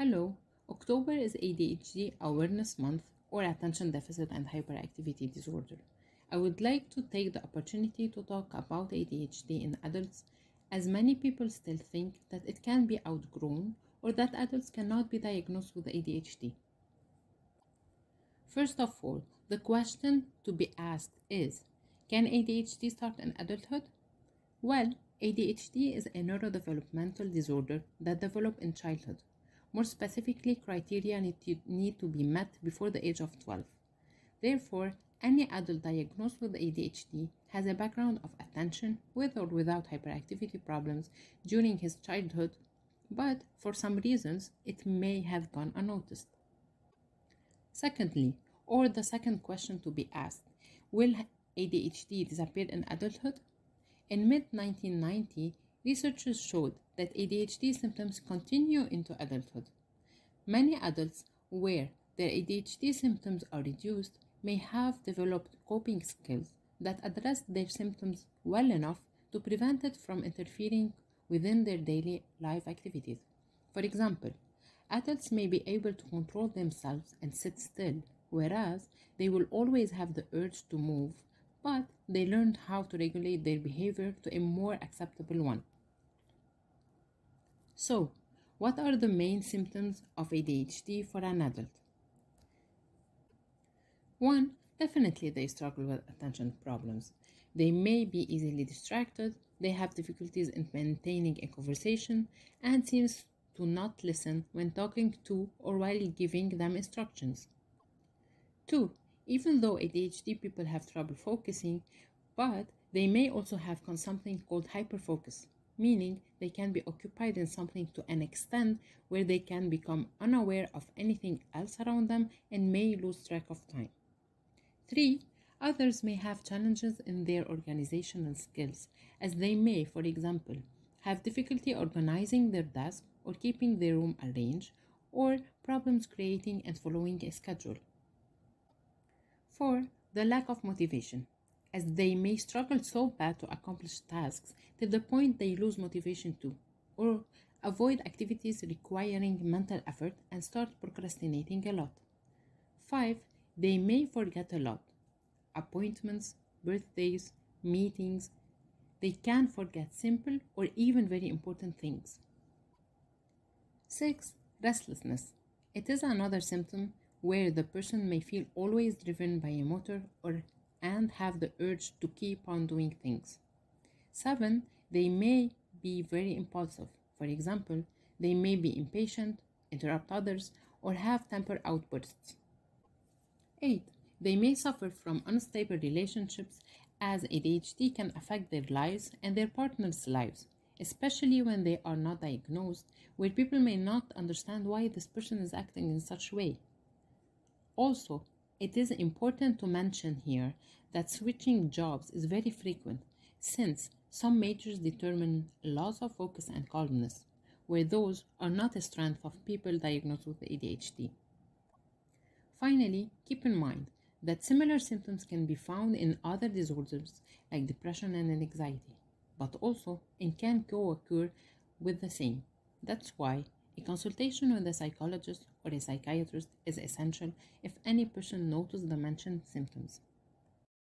Hello, October is ADHD Awareness Month or Attention Deficit and Hyperactivity Disorder. I would like to take the opportunity to talk about ADHD in adults, as many people still think that it can be outgrown or that adults cannot be diagnosed with ADHD. First of all, the question to be asked is, can ADHD start in adulthood? Well, ADHD is a neurodevelopmental disorder that develops in childhood. More specifically, criteria need to be met before the age of 12. Therefore, any adult diagnosed with ADHD has a background of attention with or without hyperactivity problems during his childhood, but for some reasons, it may have gone unnoticed. Secondly, or the second question to be asked, will ADHD disappear in adulthood? In mid-1990, researchers showed that ADHD symptoms continue into adulthood. Many adults where their ADHD symptoms are reduced may have developed coping skills that address their symptoms well enough to prevent it from interfering within their daily life activities. For example, adults may be able to control themselves and sit still, whereas they will always have the urge to move, but they learned how to regulate their behavior to a more acceptable one. So, what are the main symptoms of ADHD for an adult? 1. Definitely they struggle with attention problems. They may be easily distracted, they have difficulties in maintaining a conversation, and seems to not listen when talking to or while giving them instructions. 2. Even though ADHD people have trouble focusing, but they may also have something called hyperfocus, meaning they can be occupied in something to an extent where they can become unaware of anything else around them and may lose track of time. 3. Others may have challenges in their organizational skills, as they may, for example, have difficulty organizing their desk or keeping their room arranged, or problems creating and following a schedule. 4. The lack of motivation, as they may struggle so bad to accomplish tasks to the point they lose motivation to, or avoid activities requiring mental effort and start procrastinating a lot. 5. They may forget a lot. Appointments, birthdays, meetings. They can forget simple or even very important things. 6. Restlessness. It is another symptom where the person may feel always driven by a motor and have the urge to keep on doing things. 7. They may be very impulsive. For example, they may be impatient, interrupt others, or have temper outbursts. 8. They may suffer from unstable relationships, as ADHD can affect their lives and their partner's lives, especially when they are not diagnosed, where people may not understand why this person is acting in such a way. Also, it is important to mention here that switching jobs is very frequent, since some majors determine loss of focus and calmness, where those are not a strength of people diagnosed with ADHD. Finally, keep in mind that similar symptoms can be found in other disorders like depression and anxiety, but also it can co-occur with the same. That's why a consultation with a psychologist or a psychiatrist is essential if any person notices the mentioned symptoms.